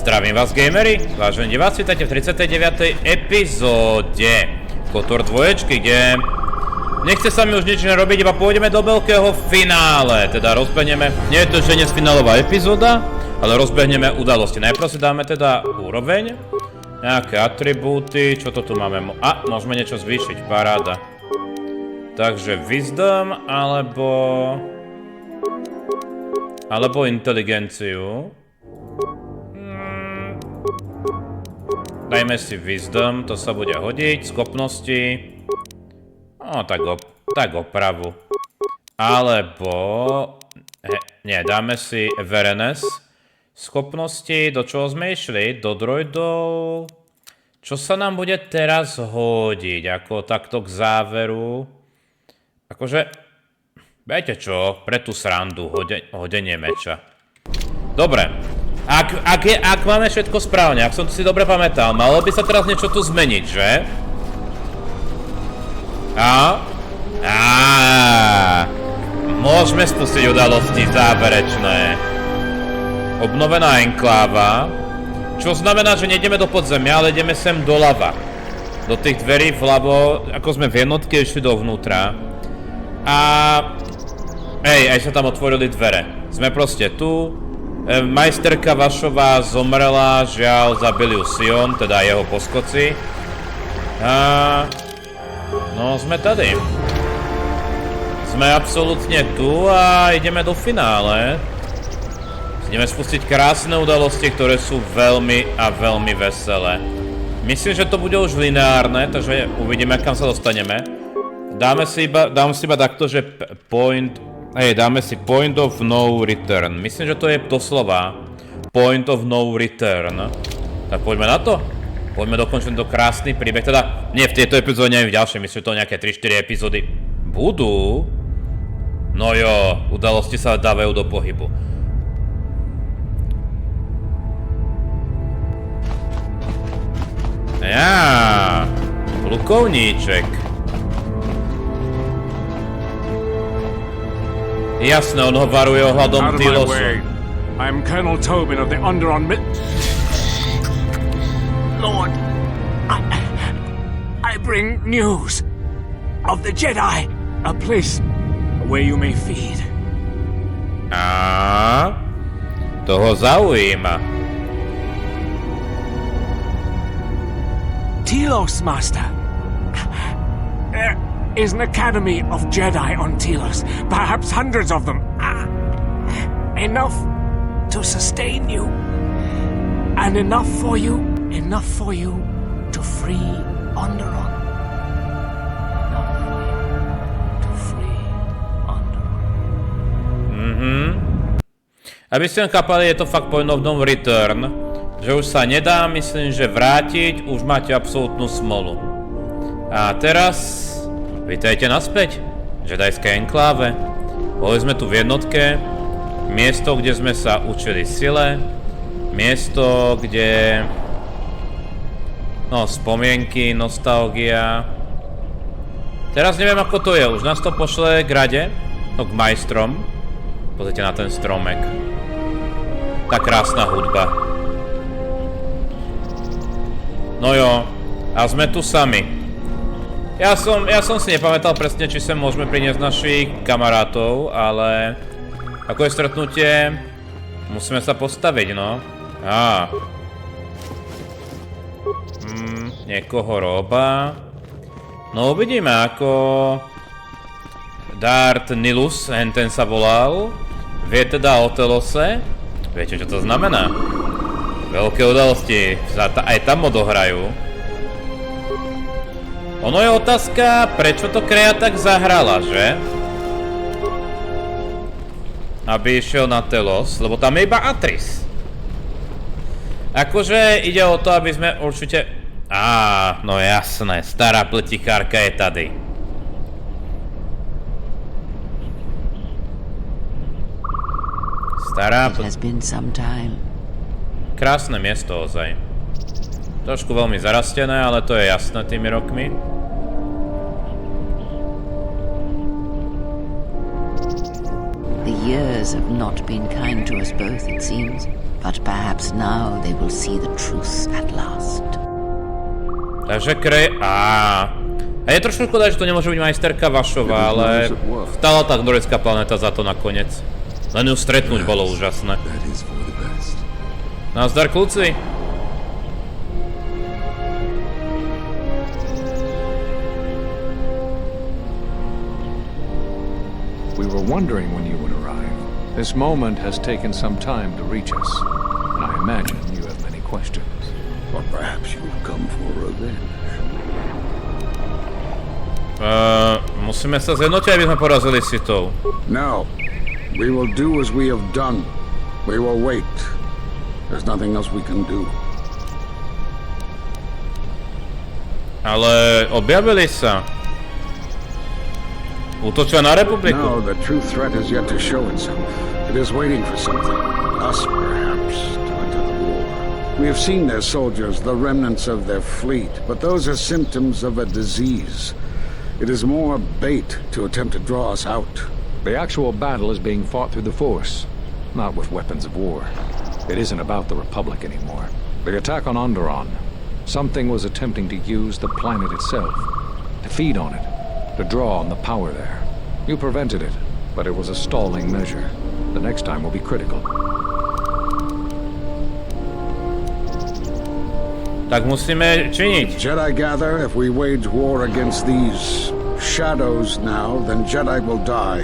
Zdravím vás, gamery, vážení diváci, vítajte v 39. epizóde Kotor 2, kde nechce sa mi už nič nerobiť, iba pôjdeme do veľkého finále, teda rozbehneme, nie je to že dnes finálová epizóda, ale rozbehneme udalosti. Najprv si dáme teda úroveň, nejaké atribúty, čo to tu máme, môžeme niečo zvýšiť, paráda. Takže wisdom, alebo inteligenciu. Dajme si wisdom, to sa bude hodiť, schopnosti, no tak opravu. Alebo, nie, dáme si awareness, schopnosti, do čoho sme išli, do droidov. Čo sa nám bude teraz hodiť, ako takto k záveru? Akože, viete čo, pre tú srandu, hodenie meča. Dobre. Ak máme všetko správne, ak som si dobre pamätal, malo by sa teraz niečo tu zmeniť, že? Môžeme spustiť udalosti záverečné. Obnovená enkláva. Čo znamená, že nejdeme do podzemia, ale ideme sem doľava. Do tých dverí vľavo, ako sme v jednotke, išli dovnútra. Aj sa tam otvorili dvere. Sme proste tu. Majsterka Vašová zomrela, žiaľ, zabili ju Sion, teda jeho poskoci. No, sme tady. Sme absolútne tu a ideme do finále. Ideme spustiť krásne udalosti, ktoré sú veľmi a veľmi veselé. Myslím, že to bude už lineárne, takže uvidíme, kam sa dostaneme. Dám si iba takto, že dáme si point of no return. Myslím, že to je doslova point of no return. Tak poďme na to. Poďme dokončiť tento krásny príbeh. Teda, nie v tejto epizóde, nie v ďalšej. Myslím, že to nejaké 3-4 epizódy budú. No jo, udalosti sa dávajú do pohybu. Plukovníček. Jasné, on ho varuje ohľadom TELOSu. I'm Colonel Tobin of the Onderon Lord, I bring news of the Jedi, a place where you may feed. Toho zaujíma. TELOSe, Master. There is an academy of Jedi on TELOSe, perhaps hundreds of them. Enough to sustain you, and enough for you to free Onderon. Enough for you to free Onderon. Aby ste chápali, je to fakt point of no return, že už sa nedá, myslím, že vrátiť, už máte absolútnu smolu. A teraz vítajte naspäť, Jedajské enkláve. Boli sme tu v jednotke, miesto, kde sme sa učili sile, miesto, kde... spomienky, nostalgia. Teraz neviem, ako to je, už nás to pošle k rade, k majstrom. Pozrite na ten stromek. Tá krásna hudba. No jo, a sme tu sami. Ja som si nepamätal presne, či sem môžeme priniesť našich kamarátov, ale ako je stretnutie, musíme sa postaviť, no. Niekoho roba. No uvidíme, ako Darth Nihilus, ten sa volal, vie teda o TELOSe. Viete, čo to znamená? Veľké udalosti, aj tam odohrajú. Ono je otázka, prečo to Kreja tak zahrala, že? Aby išiel na TELOS, lebo tam je iba Atris. Akože ide o to, aby sme určite... no jasné, stará pletichárka je tady. Stará... Krásne miesto ozaj. Trošku veľmi zarastené, ale to je jasné tými rokmi. The years have not been kind to us both, it seems. But perhaps now they will see the truth at last. Takže A je trošku škoda, že to nemôže byť majsterka Vašová, ale stála tá norická planéta za to nakoniec. Len ju stretnúť bolo úžasné. Nazdar, kľúci. We were wondering when you would arrive. This moment has taken some time to reach us, and I imagine you have many questions. Or perhaps you've come for revenge. Musíme sa zjednotiť, aby sme porazili Sithov. No. We will do as we have done. We will wait. There's nothing else we can do. Ale objavili sa. Útočia na republiku. No, the true threat is yet to show itself. It is waiting for something. Us, perhaps, to enter the war. We have seen their soldiers, the remnants of their fleet, but those are symptoms of a disease. It is more bait to attempt to draw us out. The actual battle is being fought through the Force, not with weapons of war. It isn't about the Republic anymore. The attack on Onderon, something was attempting to use the planet itself, to feed on it, to draw on the power there. You prevented it, but it was a stalling measure. The next time will be critical. Tak musíme činiť. Jedi gather, if we wage war against these shadows now, then Jedi will die.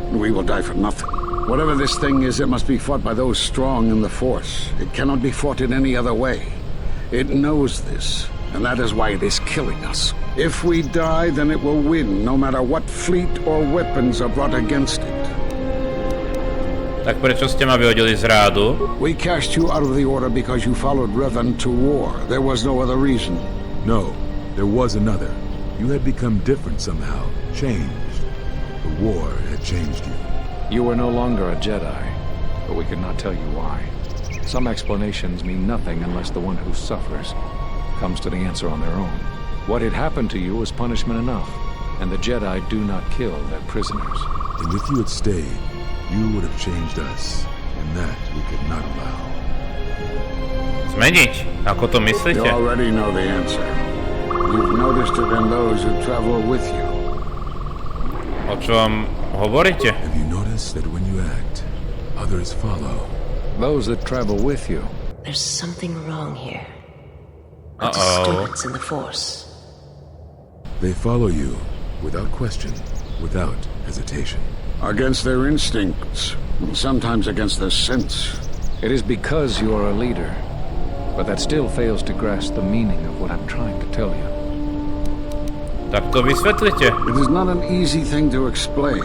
And we will die for nothing. Whatever this thing is, it must be fought by those strong in the Force. It cannot be fought in any other way. It knows this, and that is why it is killing us. If we die, then it will win, no matter what fleet or weapons are brought against it. Tak prečo ste ma vyhodili z rádu? We cast you out of the Order because you followed Revan to war. There was no other reason. No, there was another. You had become different somehow, changed. The war had changed you. You were no longer a Jedi, but we could not tell you why. Some explanations mean nothing unless the one who suffers comes to the answer on their own. What had happened to you was punishment enough, and the Jedi do not kill their prisoners. And if you had stayed, you would have changed us, and that we could not allow. Zmeniť? Ako to You myslíte? already know the answer. You've noticed it in those who travel with you. O čom hovoríte? Have you noticed that when you act, others follow? Those that travel with you. There's something wrong here. A disturbance in the Force. They follow you, without question, without hesitation. Against their instincts, and sometimes against their sense. It is because you are a leader, but that still fails to grasp the meaning of what I'm trying to tell you. Tak to vysvetlite. It is not an easy thing to explain.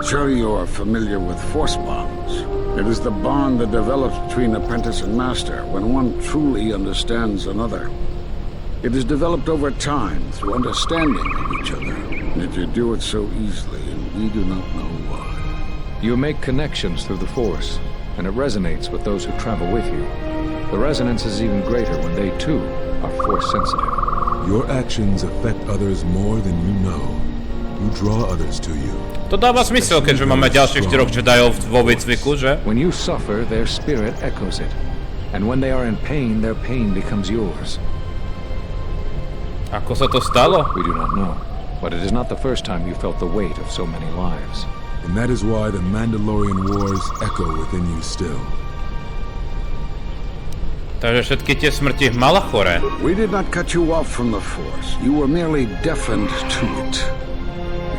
Sure, you are familiar with force bonds. It is the bond that develops between apprentice and master when one truly understands another. It is developed over time through understanding of each other. Yet you do it so easily, and we do not know why. You make connections through the Force, and it resonates with those who travel with you. The resonance is even greater when they, too, are Force-sensitive. Your actions affect others more than you know. You draw others to you. To dáva zmysel, keďže máme ďalších 4 Jediov vo výcviku, že? When you suffer, their spirit echoes it. And when they are in pain, their pain becomes yours. Ako sa to stalo? We do not know. But it is not the first time you felt the weight of so many lives. And that is why the Mandalorian wars echo within you still. Takže všetky tie smrti v Malachore. We did not cut you off from the Force. You were merely deafened to it.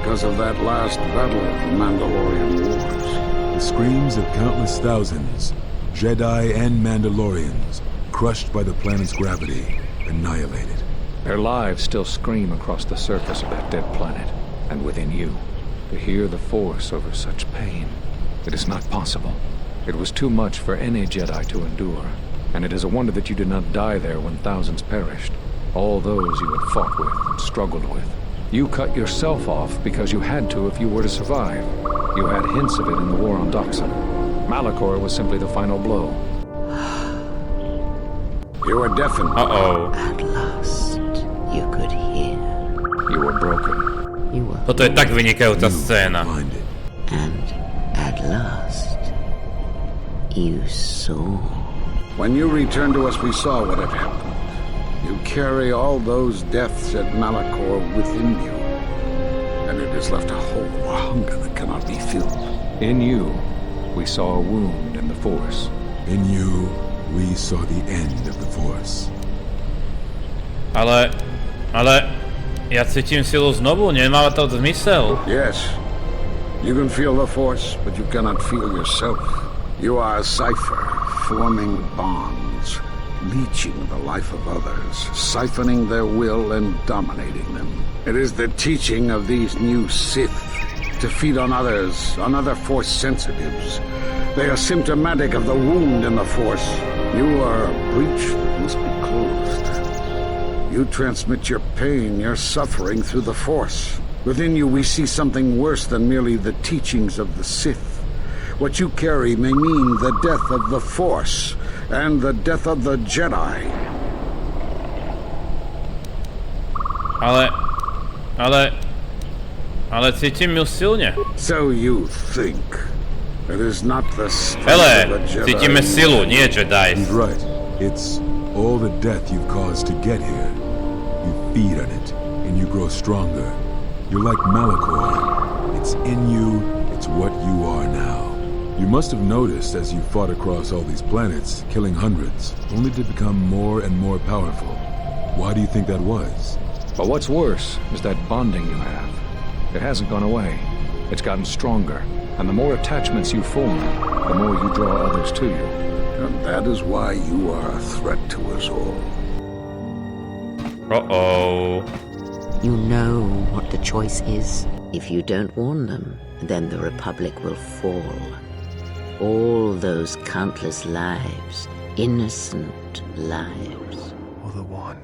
Because of that last battle of the Mandalorian wars. The screams of countless thousands, Jedi and Mandalorians, crushed by the planet's gravity, annihilated. Their lives still scream across the surface of that dead planet, and within you. To hear the Force over such pain, it is not possible. It was too much for any Jedi to endure, and it is a wonder that you did not die there when thousands perished. All those you had fought with and struggled with. You cut yourself off because you had to if you were to survive. You had hints of it in the war on Doxon. Malachor was simply the final blow. You were deafened. Uh-oh. At last, you could hear. You were broken. You were Toto je tak vynikajúca scéna. Blinded. And at last, you saw. When you returned to us, we saw what had happened. You carry all those deaths at Malachor within you, and it has left a hole, a hunger that cannot be filled. In you, we saw a wound in the Force. In you, we saw the end of the Force. Ale ja cítim silu znovu, nemá to zmysel. Yes, you can feel the Force, but you cannot feel yourself. You are a cipher, forming bonds, leeching the life of others, siphoning their will and dominating them. It is the teaching of these new Sith to feed on others, on other Force sensitives. They are symptomatic of the wound in the Force. You are a breach that must be closed. You transmit your pain, your suffering through the Force. Within you we see something worse than merely the teachings of the Sith. What you carry may mean the death of the Force and the death of the Jedi. Ale cítim ju silne. So you think. It is not the strength Hele, of the Jedi. cítime silu, nie Jedi. He's right. It's all the death you've caused to get here. You feed on it, and you grow stronger. You're like Malachor. It's in you, it's what you are now. You must have noticed as you fought across all these planets, killing hundreds, only to become more and more powerful. Why do you think that was? But what's worse is that bonding you have. It hasn't gone away. It's gotten stronger. And the more attachments you form, the more you draw others to you. And that is why you are a threat to us all. Uh-oh. You know what the choice is. If you don't warn them, then the Republic will fall. All those countless lives, innocent lives. Or the one.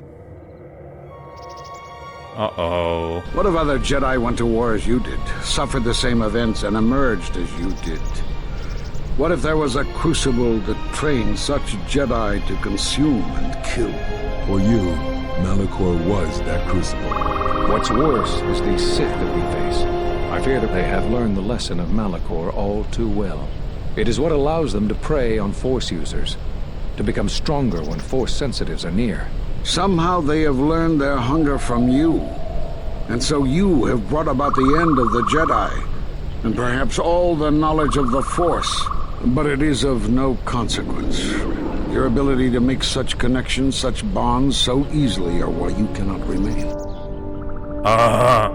Uh-oh. What if other Jedi went to war as you did, suffered the same events, and emerged as you did? What if there was a crucible that trained such Jedi to consume and kill? For you, Malachor was that crucible. What's worse is these Sith that we face. I fear that they have learned the lesson of Malachor all too well. It is what allows them to prey on Force users, to become stronger when Force sensitives are near. Somehow they have learned their hunger from you. And so you have brought about the end of the Jedi, and perhaps all the knowledge of the Force. But it is of no consequence. Your ability to make such connections, such bonds so easily are why you cannot remain. Aha.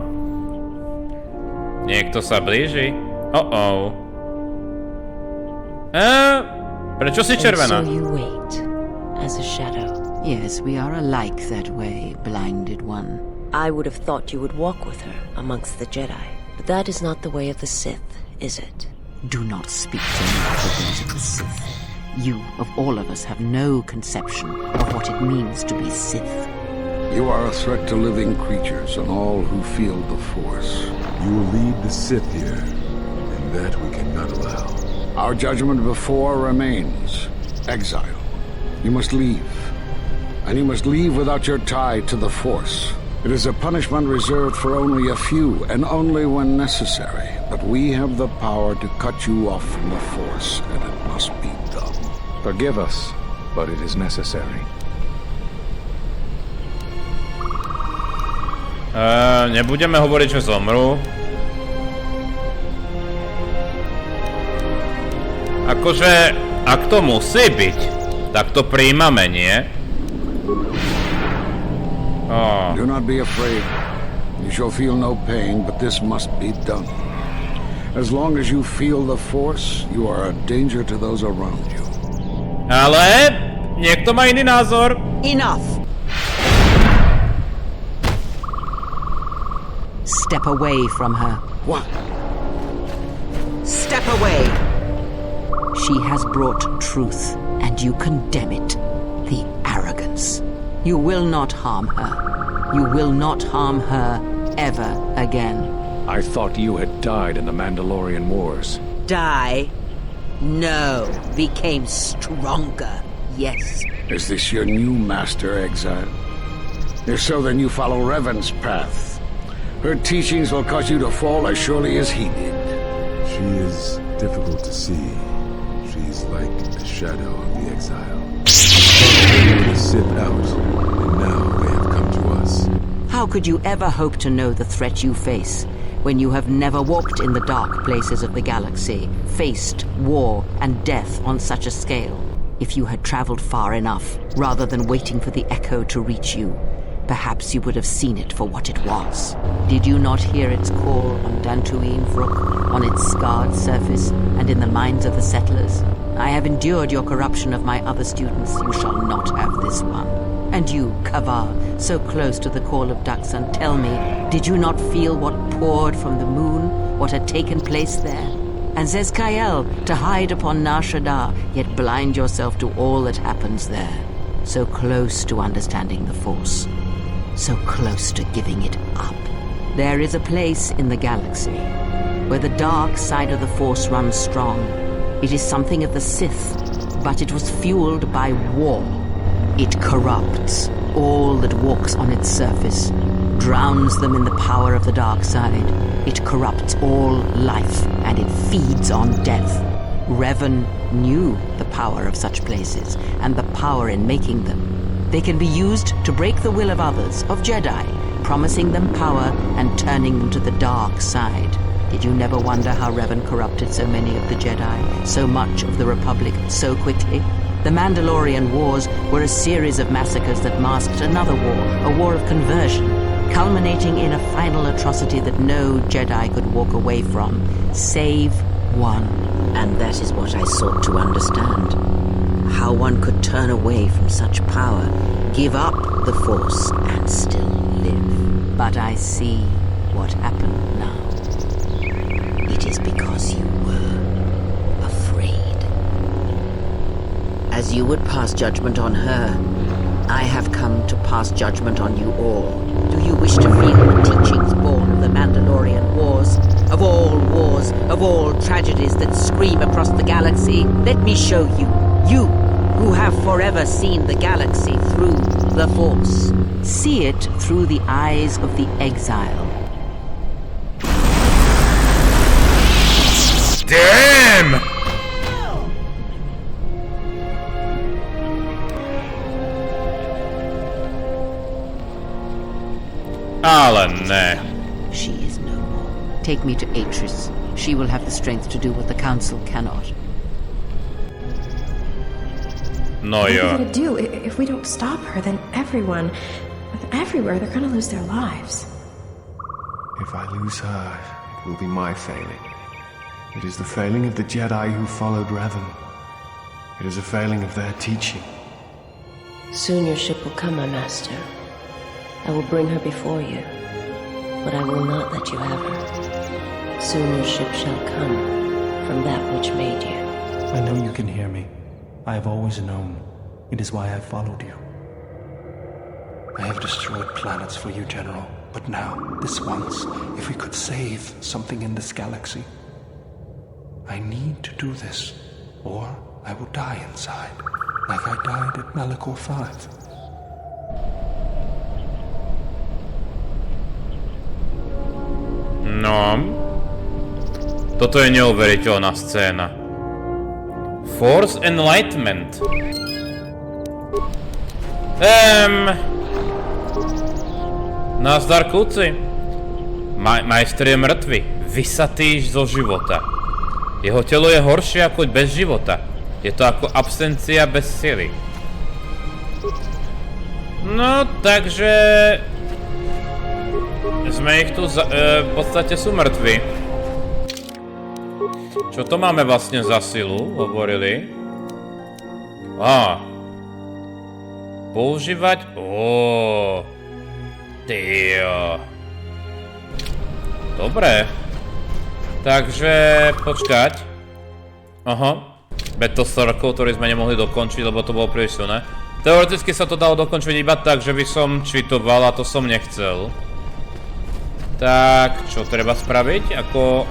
Niekto sa blíži. Uh-oh. Prečo si červená? And so you wait, as a shadow. Yes, we are alike that way, blinded one. I would have thought you would walk with her amongst the Jedi. But that is not the way of the Sith, is it? Do not speak to me of the ways of the Sith. You, of all of us, have no conception of what it means to be Sith. You are a threat to living creatures and all who feel the Force. You will lead the Sith here, and that we cannot allow. Our judgment before remains. Exile. You must leave. And you must leave without your tie to the Force. It is a punishment reserved for only a few, and only when necessary. But we have the power to cut you off from the Force, and it must be done. Forgive us, but it is necessary. Nebudeme hovoriť, že zomru. Akože, ak to musí byť, tak to prijímame, nie? Oh. Do not be afraid. You shall feel no pain, but this must be done. As long as you feel the Force, you are a danger to those around you. Ale niekto má iný názor. Enough! Step away from her. What? Step away! She has brought truth, and you condemn it. The arrogance. You will not harm her. You will not harm her ever again. I thought you had died in the Mandalorian Wars. Die? No. Became stronger. Yes. Is this your new master, Exile? If so, then you follow Revan's path. Her teachings will cause you to fall as surely as he did. She is difficult to see. She's like the shadow of the exile. could you ever hope to know the threat you face when you have never walked in the dark places of the galaxy, faced war and death on such a scale? If you had traveled far enough, rather than waiting for the echo to reach you, perhaps you would have seen it for what it was. Did you not hear its call on DANTOOINe, on its scarred surface and in the minds of the settlers? I have endured your corruption of my other students. You shall not have this one. And you, Kavar, so close to the call of Daxan, tell me, did you not feel what poured from the moon, what had taken place there? And Zezkael, to hide upon Nar Shaddaa, yet blind yourself to all that happens there. So close to understanding the Force. So close to giving it up. There is a place in the galaxy where the dark side of the Force runs strong. It is something of the Sith, but it was fueled by war. It corrupts all that walks on its surface, drowns them in the power of the dark side. It corrupts all life, and it feeds on death. Revan knew the power of such places, and the power in making them. They can be used to break the will of others, of Jedi, promising them power and turning them to the dark side. Did you never wonder how Revan corrupted so many of the Jedi, so much of the Republic, so quickly? The Mandalorian Wars were a series of massacres that masked another war, a war of conversion, culminating in a final atrocity that no Jedi could walk away from, save one. And that is what I sought to understand. How one could turn away from such power, give up the Force, and still live. But I see what happened now. It is because you were afraid. As you would pass judgment on her, I have come to pass judgment on you all. Do you wish to feel the teachings born of the Mandalorian Wars? Of all tragedies that scream across the galaxy? Let me show you. You, who have forever seen the galaxy through the Force. See it through the eyes of the exile. Damn! Ale ne. She is no more. Take me to Atris. She will have the strength to do what the Council cannot. No, What are we jo. gonna do? If we don't stop her, then everyone, everywhere, they're gonna lose their lives. If I lose her, it will be my failing. It is the failing of the Jedi who followed Revan. It is a failing of their teaching. Soon your ship will come, my master. I will bring her before you, but I will not let you have her. Soon your ship shall come from that which made you. I know you can hear me. I have always known. It is why I followed you. I have destroyed planets for you, General. But now, this once, if we could save something in this galaxy, I need to do this, or I will die inside, like I died at Malachor V. No. Toto je neuveriteľná scéna. Force Enlightenment. Nazdar, kluci. Majster je mŕtvy. Vysatý zo života. Jeho telo je horšie ako bez života. Je to ako absencia bez sily. No, takže... Sme ich tu v podstate sú mŕtvi. Čo to máme vlastne za silu, hovorili? Používať... Tyjo. Dobre. Takže... počkať. Battlestar Kotor sme nemohli dokončiť, lebo to bolo príliš silné. Teoreticky sa to dalo dokončiť iba tak, že by som cheatoval a to som nechcel. Tak, čo treba spraviť? Ako...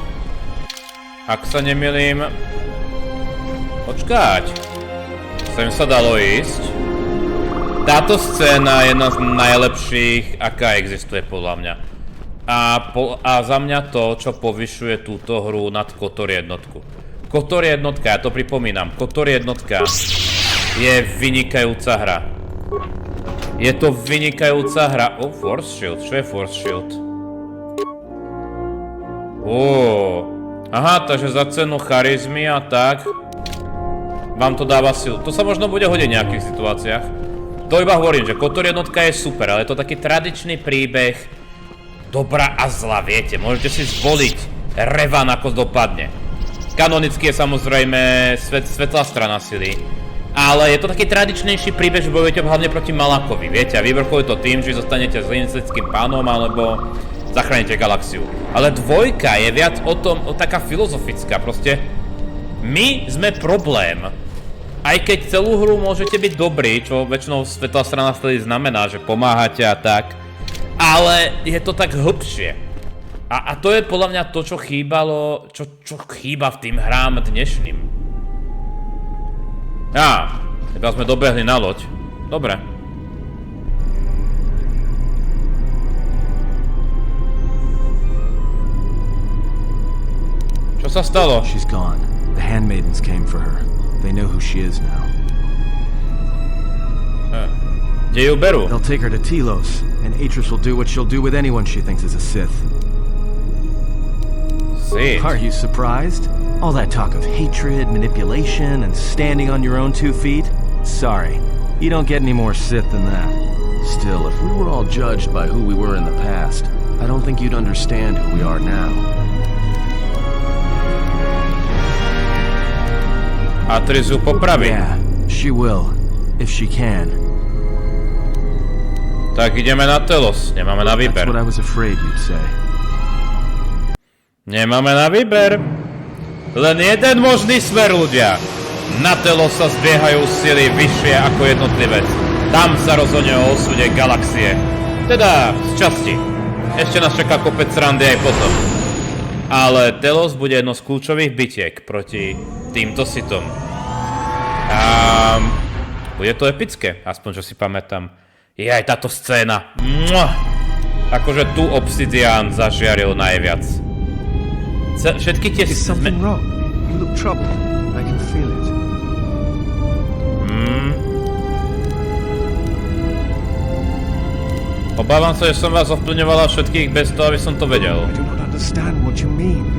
Ak sa nemýlim... Počkať. Sem sa dalo ísť. Táto scéna je jedna z najlepších, aká existuje podľa mňa. A za mňa to, čo povyšuje túto hru nad Kotor jednotku. Kotor jednotka, ja to pripomínam, Kotor jednotka je vynikajúca hra. Je to vynikajúca hra. Force Shield. Čo je Force Shield? Aha, takže za cenu charizmy a tak vám to dáva silu. To sa možno bude hodiť v nejakých situáciách. To iba hovorím, že Kotor jednotka je super, ale je to taký tradičný príbeh dobra a zla, viete. Môžete si zvoliť Revan, ako dopadne. Kanonicky je samozrejme svetlá strana sily. Ale je to taký tradičnejší príbeh, že bojujete hlavne proti Malakovi, viete, a vyvrcholí to tým, že zostanete zlinickým pánom, alebo zachránite galaxiu. Ale dvojka je viac o tom, taká filozofická, proste my sme problém. Aj keď celú hru môžete byť dobrí, čo väčšinou svetlá strana sily znamená, že pomáhate a tak, ale je to tak hlbšie. A to je podľa mňa to, čo chýbalo, čo chýba v tým hrám dnešným. Iba sme dobehli na loď. Dobre. Čo sa stalo? She's gone. The handmaidens came for her. They know who she is now. Kde ju berú? They'll take her to TELOSe, and Atris will do what she'll do with anyone she thinks is a Sith. Sith? Are you surprised? All that talk of hatred, manipulation, and standing on your own 2 feet? Sorry, you don't get any more Sith than that. Still, if we were all judged by who we were in the past, I don't think you'd understand who we are now. Atris ju popraví. Yeah, she will, if she can. Tak ideme na Telos, nemáme na výber. That's what I was afraid you'd say. Nemáme na výber. Len jeden možný smer, ľudia. Na Telos sa zbiehajú sily vyššie ako jednotlivec. Tam sa rozhodne o osude galaxie. Teda, z časti. Ešte nás čaká kopec randy aj potom. Ale Telos bude jedno z kľúčových bitiek proti týmto Sithom. A bude to epické, aspoň čo si pamätám. Je aj táto scéna. Akože tu Obsidian zažiaril najviac. Všetky tie... Is something wrong? You look troubled. I can feel it. Obávam sa, že som vás ovplyvňovala všetkých bez toho, aby som to vedel. I do not understand what you mean.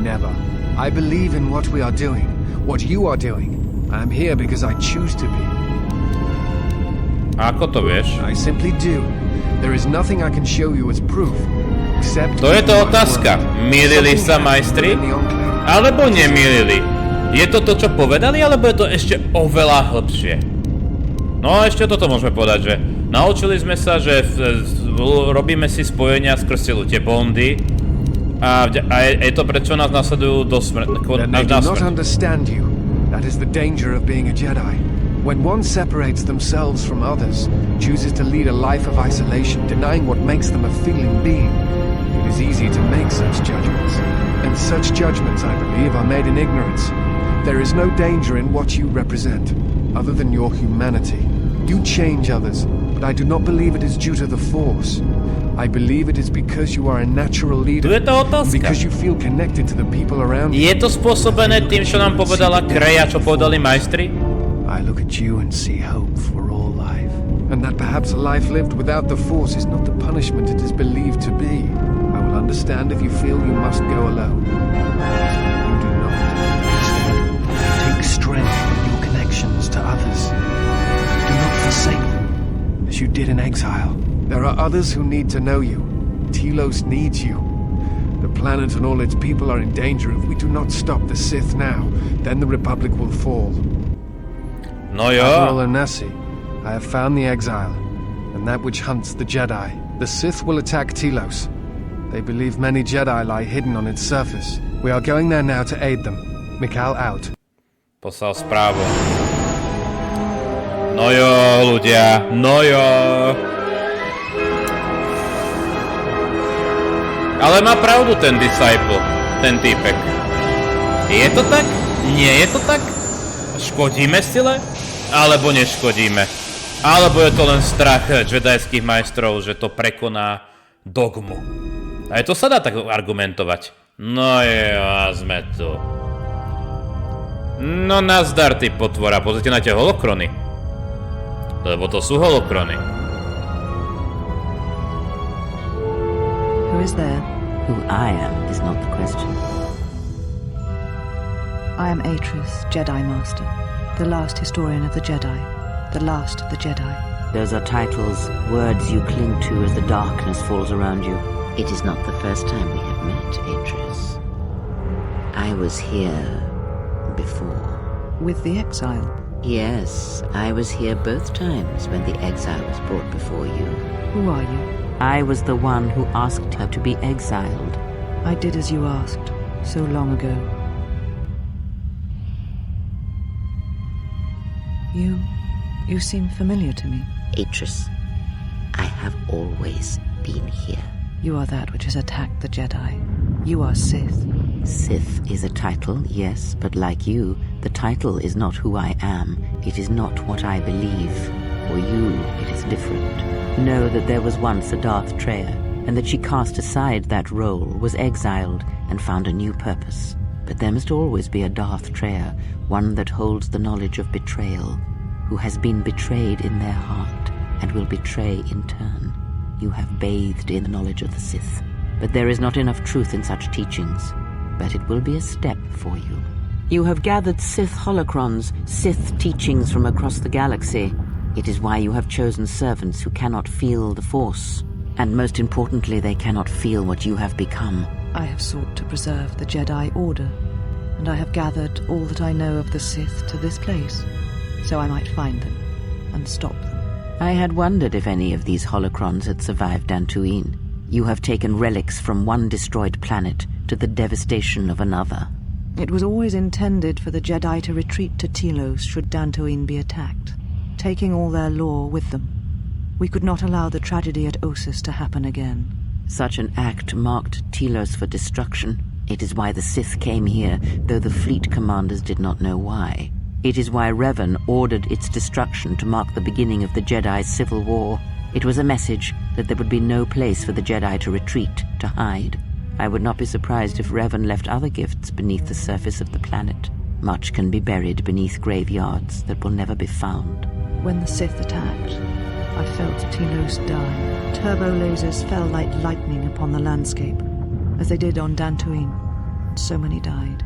Never. I believe in what we are doing. What you are doing. I am here because I choose to be. A ako to vieš? I simply do. There is nothing I can show you as proof. To je to otázka. Mýlili sa majstri? Alebo nemýlili? Je to to, čo povedali, alebo je to ešte oveľa hlbšie? No a ešte toto môžeme povedať, že naučili sme sa, že robíme si spojenia skrz tie bondy a je to prečo nás nasledujú do smrti. That is the danger of being a Jedi. When one separates themselves from others, chooses to lead a life of isolation, denying what makes them a feeling being, it is easy to make such judgments. And such judgments, I believe, are made in ignorance. There is no danger in what you represent, other than your humanity. You change others, but I do not believe it is due to the Force. I believe it is because you are a natural leader, because you feel connected to the people around you. Je to spôsobené tým, čo nám povedala Kreia, čo povedali majstri? I look at you and see hope for all life. And that perhaps a life lived without the Force is not the punishment it is believed to be. I will understand if you feel you must go alone. You do not. Instead, take strength from your connections to others. Do not forsake them, as you did in exile. There are others who need to know you. Telos needs you. The planet and all its people are in danger if we do not stop the Sith now. Then the Republic will fall. No jo. Admiral Onasi, I have found the exile, and that which hunts the Jedi. The Sith will attack Telos. They believe many Jedi lie hidden on its surface. We are going there now to aid them. Mikal out. Poslal správu. No jo, ľudia, no jo. Ale má pravdu ten disciple, ten týpek. Je to tak? Nie je to tak? Škodíme sile? Alebo neškodíme? Alebo je to len strach jedajských majstrov, že to prekoná dogmu? Aj to sa dá tak argumentovať. No jo, sme tu. No nazdar, ty potvora, pozrite na tie holokrony. Lebo to sú holokrony. Who is there? Who I am is not the question. I am Atris, Jedi Master, the last historian of the Jedi, the last of the Jedi. Those are titles, words you cling to as the darkness falls around you. It is not the first time we have met, Atris. I was here before. With the exile? Yes, I was here both times when the exile was brought before you. Who are you? I was the one who asked her to be exiled. I did as you asked, so long ago. You seem familiar to me. Atris, I have always been here. You are that which has attacked the Jedi. You are Sith. Sith is a title, yes, but like you, the title is not who I am. It is not what I believe. For you, it is different. Know that there was once a Darth Treya, and that she cast aside that role, was exiled, and found a new purpose. But there must always be a Darth Treya, one that holds the knowledge of betrayal, who has been betrayed in their heart, and will betray in turn. You have bathed in the knowledge of the Sith, but there is not enough truth in such teachings. But it will be a step for you. You have gathered Sith holocrons, Sith teachings from across the galaxy. It is why you have chosen servants who cannot feel the Force. And most importantly, they cannot feel what you have become. I have sought to preserve the Jedi Order, and I have gathered all that I know of the Sith to this place, so I might find them and stop them. I had wondered if any of these holocrons had survived DANTOOINe. You have taken relics from one destroyed planet to the devastation of another. It was always intended for the Jedi to retreat to TELOSe should DANTOOINe be attacked, taking all their lore with them. We could not allow the tragedy at Ossus to happen again. Such an act marked TELOSe for destruction. It is why the Sith came here, though the fleet commanders did not know why. It is why Revan ordered its destruction to mark the beginning of the Jedi's civil war. It was a message that there would be no place for the Jedi to retreat, to hide. I would not be surprised if Revan left other gifts beneath the surface of the planet. Much can be buried beneath graveyards that will never be found. When the Sith attacked, I felt TELOSe die. Turbo lasers fell like lightning upon the landscape, as they did on DANTOOINe. So many died,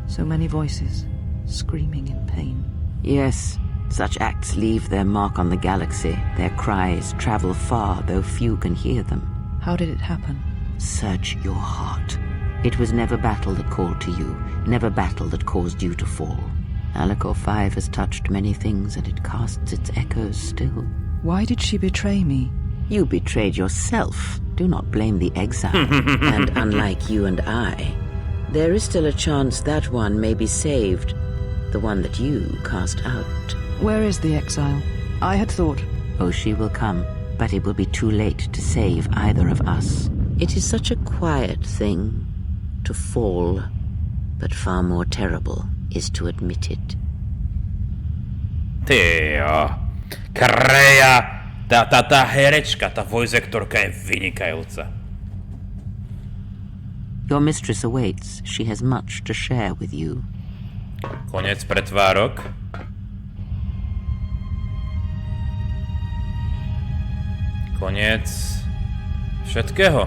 so many voices, screaming in pain. Yes, such acts leave their mark on the galaxy. Their cries travel far, though few can hear them. How did it happen? Search your heart. It was never battle that called to you, never battle that caused you to fall. Alakor 5 has touched many things, and it casts its echoes still. Why did she betray me? You betrayed yourself. Do not blame the exile. And unlike you and I, there is still a chance that one may be saved. The one that you cast out. Where is the exile? I had thought... Oh, she will come, but it will be too late to save either of us. It is such a quiet thing to fall, but far more terrible is to admit it. Tyjo. Kreja. Tá herečka, tá voice actorka je vynikajúca. Your mistress awaits. She has much to share with you. Konec pretvárok. Koniec všetkého.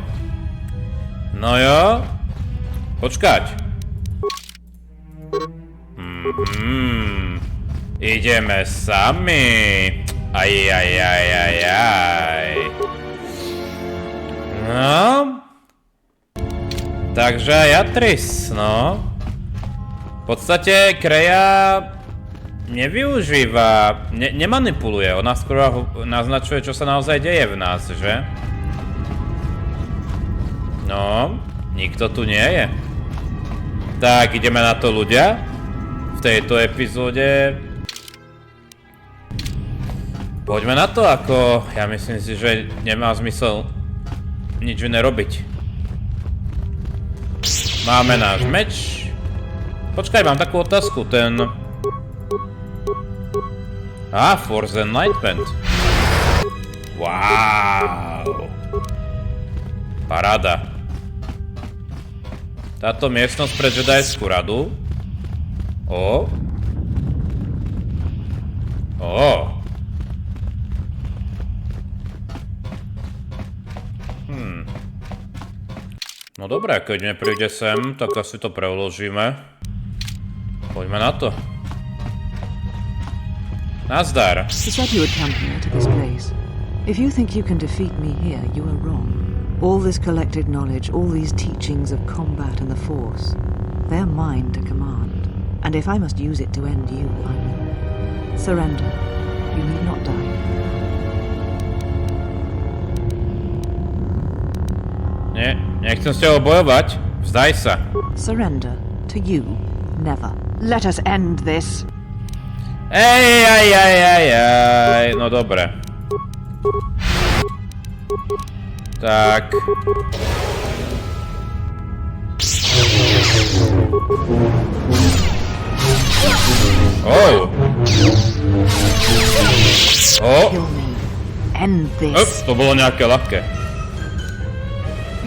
No jo. Počkať. Ideme sami. Aj. No. Takže aj Atris, no. V podstate Kreja nevyužíva, nemanipuluje. Ona skoro naznačuje, čo sa naozaj deje v nás, že? No, nikto tu nie je. Tak, ideme na to, ľudia. V tejto epizóde poďme na to, ako ja myslím si, že nemá zmysel nič iné robiť. Máme náš meč. Počkaj, mám takú otázku, ten... Force Enlightenment. Wow. Paráda. Táto miestnosť pre Jedajskú radu. No dobré, keď nepríde sem, tak asi to preložíme. Poďme na to. Nazdar. You said you would come here to this place. If you think you can defeat me here, you are wrong. All this collected knowledge, all these teachings of combat and the Force, they are mine to command. And if I must use it to end you, I will. Surrender. You need not die. Nie, nechcem s tebou bojovať. Vzdaj sa. Surrender. To you, never. Let us end this. Ej. No dobre. Tak. Oh. Kill me. End this. Ups, to bolo nejaké ľahké.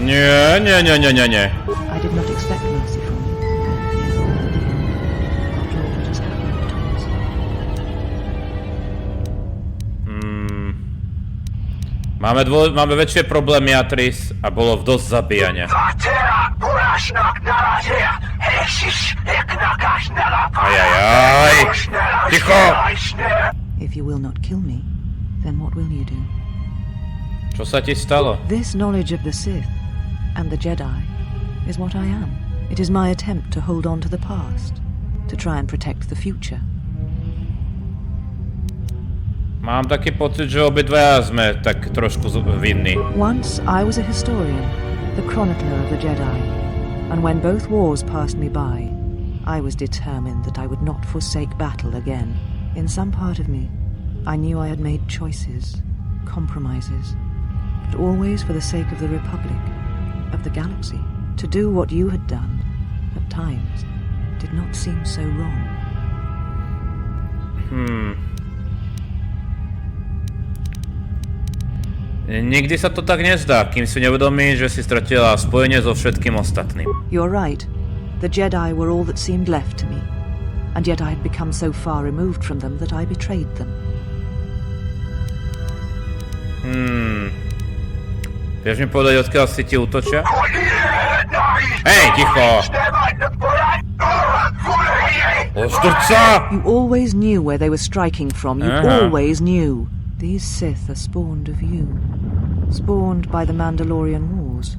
Nie. I did not expect mercy from you. After all that has happened between us. Máme väčšie problémy, Atris, a bolo v dosť zabíjania. Ajajaj! Ticho! If you will not kill me, then what will you do? Čo sa ti stalo? This knowledge of the Sith and the Jedi is what I am. It is my attempt to hold on to the past, to try and protect the future. Mám taký pocit, že obidvaja sme tak trošku vinní. Once I was a historian, the chronicler of the Jedi, and when both wars passed me by, I was determined that I would not forsake battle again. In some part of me, I knew I had made choices, compromises, but always for the sake of the Republic, of the galaxy. To do what you had done, at times, did not seem so wrong. Nikdy sa to tak nezdá, kým si neuvedomí, že si stratila spojenie so všetkým ostatným. You're right. The Jedi were all that seemed left to me, and yet I had become so far removed from them that I betrayed them. Vieš mi povedať, odkiaľ si ti útočia? Hej, ticho! Oštrca! You always knew where they were striking from. You always knew. These Sith are spawned of you. Spawned by the Mandalorian Wars.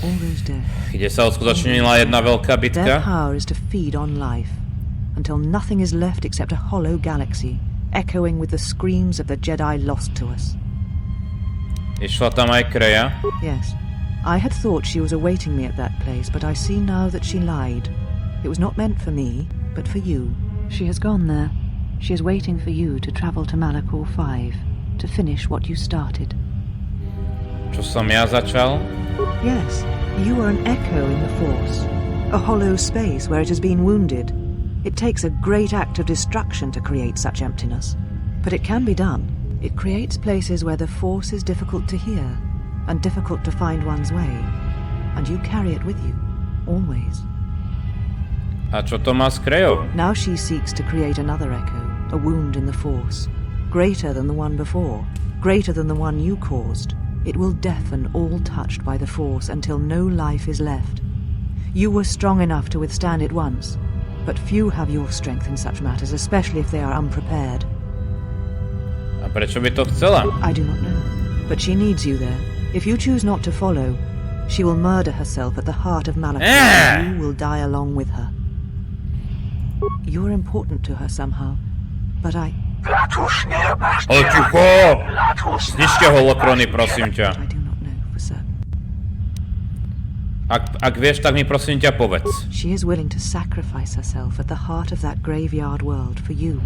All those deaths. Kde sa uskutočnila jedna veľká bitka? Their power is to feed on life, until nothing is left except a hollow galaxy, echoing with the screams of the Jedi lost to us. Išla tam aj Kreia? Yes. I had thought she was awaiting me at that place, but I see now that she lied. It was not meant for me, but for you. She has gone there. She is waiting for you to travel to Malachor 5, to finish what you started. Čo som ja začal? Yes, you are an echo in the Force. A hollow space where it has been wounded. It takes a great act of destruction to create such emptiness. But it can be done. It creates places where the Force is difficult to hear, and difficult to find one's way. And you carry it with you, always. A čo to má s Kreiou? Now she seeks to create another echo, a wound in the Force. Greater than the one before, greater than the one you caused. It will deafen all touched by the Force until no life is left. You were strong enough to withstand it once, but few have your strength in such matters, especially if they are unprepared. A prečo by to chcela? I do not know, but she needs you there. If you choose not to follow, she will murder herself at the heart of Malachor, and you will die along with her. You're important to her somehow, but I... Ale ticho! Zničte holokrony, prosím ťa. I do not know for certain. Ak vieš, tak mi prosím ťa povedz. She is willing to sacrifice herself at the heart of that graveyard world for you.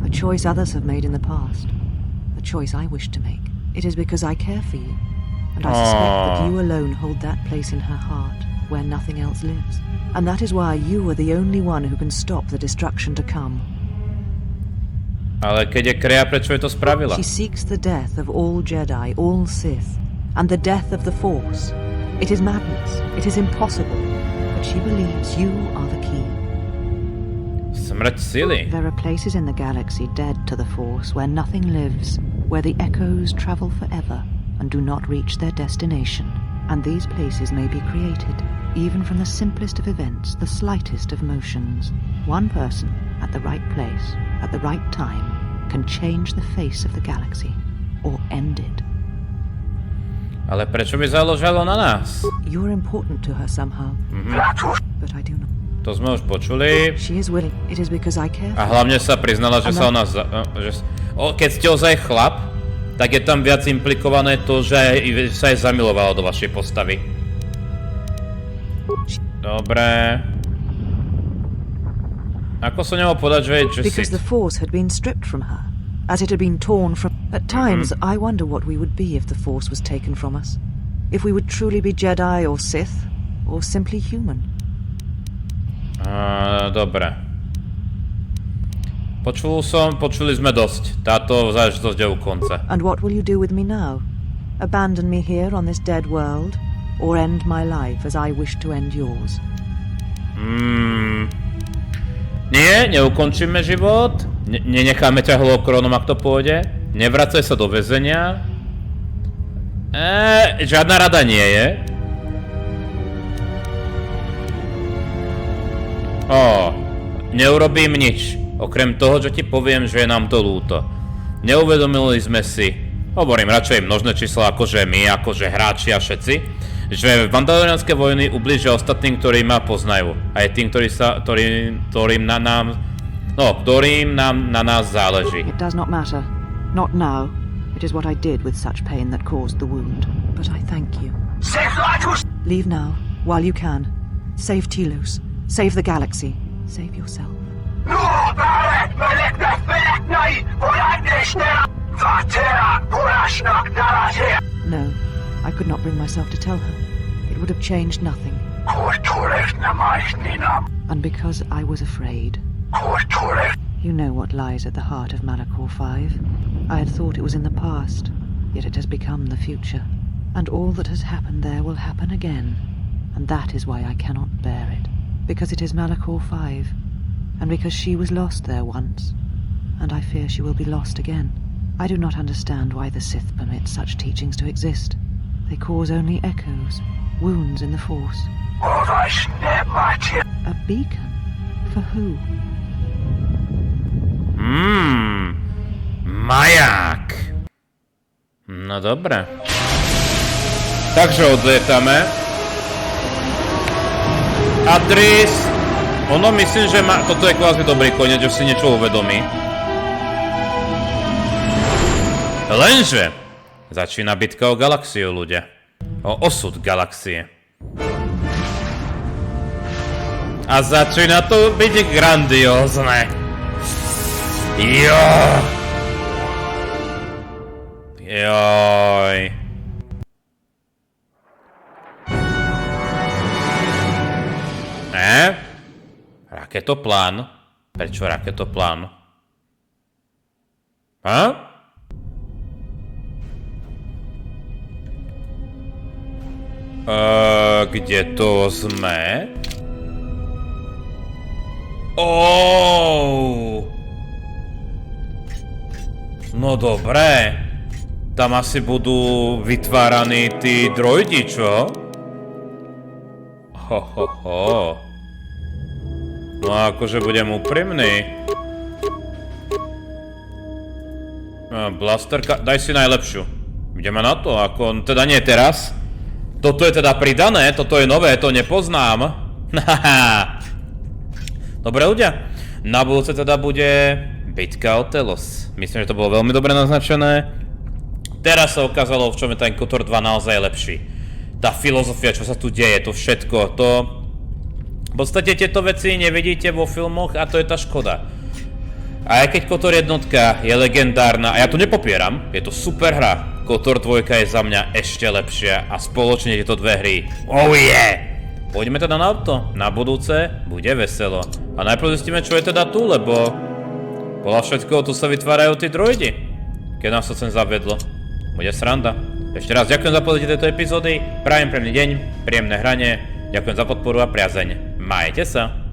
A choice others have made in the past. A choice I wish to make. It is because I care for you. And I suspect that you alone hold that place in her heart where nothing else lives. And that is why you are the only one who can stop the destruction to come. Ale keď je Kreia, prečo je to spravila? She seeks the death of all Jedi, all Sith, and the death of the Force. It is madness. It is impossible. But she believes you are the key. Smrť sily. There are places in the galaxy dead to the Force where nothing lives, where the echoes travel forever and do not reach their destination. And these places may be created, even from the simplest of events, the slightest of motions. One person, at the right place, at the right time, can change the face of the galaxy, or end it. Ale prečo by záležalo na nás? You're important to her somehow, but I do not. To sme už počuli. She is willing. It is because I care. A hlavne sa priznala, že sa o nás... Keď ste ozaj chlap, tak je tam viac implikované to, že sa aj zamilovala do vašej postavy. Dobre. Ako sa nemohol povedať, že je Because the Force had been stripped from her, as it had been torn from... At times, I wonder what we would be if the Force was taken from us. If we would truly be Jedi or Sith, or simply human. Dobre. Počuli sme dosť. Táto záležitosť je u konca. And what will you do with me now? Abandon me here on this dead world? Or end my life as I wish to end yours? Nie, neukončíme život. Nenecháme ťa holokrónom, ak to pôjde. Nevracaj sa do väzenia. Žiadna rada nie je. Neurobím nič. Okrem toho, že ti poviem, že je nám to ľúto. Neuvedomili sme si, hovorím radšej množné čísla akože my, akože hráči a všetci, že vandalorianské vojny ublížia ostatným, ktorí ma poznajú. Aj tým, ktorým na nás záleží. It does not matter. Not now. It is what I did with such pain that caused the wound. But I thank you. Leave now, while you can. Save TELOSe. Save the galaxy. Save yourself. No, I could not bring myself to tell her. It would have changed nothing. And because I was afraid. You know what lies at the heart of Malachor V. I had thought it was in the past, yet it has become the future. And all that has happened there will happen again. And that is why I cannot bear it. Because it is Malachor V. And because she was lost there once, and I fear she will be lost again. I do not understand why the Sith permit such teachings to exist. They cause only echoes, wounds in the Force. A beacon? For who? Maják. No dobre. Takže odlietame. Adris. Ono myslím, že toto je kvázi dobrý koniec, že si niečo uvedomí. Lenže začína bitka o galaxiu, ľudia. O osud galaxie. A začína to byť grandiózne. Joj. Raketoplán? Prečo raketoplán? Kde to sme? No dobré. Tam asi budú vytváraní tí droidi, čo? No akože budem úprimný. Blasterka, daj si najlepšiu. Ideme na to, ako, teda nie teraz. Toto je teda pridané, toto je nové, to nepoznám. Dobre ľudia, na budúce teda bude bitka o Telos. Myslím, že to bolo veľmi dobre naznačené. Teraz sa ukázalo, v čom je ten Kotor 2 naozaj lepší. Tá filozofia, čo sa tu deje, to všetko, to... V podstate tieto veci nevidíte vo filmoch a to je tá škoda. A aj keď Kotor jednotka je legendárna, a ja to nepopieram, je to super hra, Kotor 2 je za mňa ešte lepšia a spoločne tieto dve hry. Oh yeah! Poďme teda na to, na budúce bude veselo. A najprv zistíme, čo je teda tu, lebo... Podľa všetkoho tu sa vytvárajú tí droidi. Keď nás to sem zaviedlo. Bude sranda. Ešte raz ďakujem za pozornosť tejto epizódy, prajem príjemný deň, príjemné hranie, ďakujem za podporu a priazeň. Majte sa!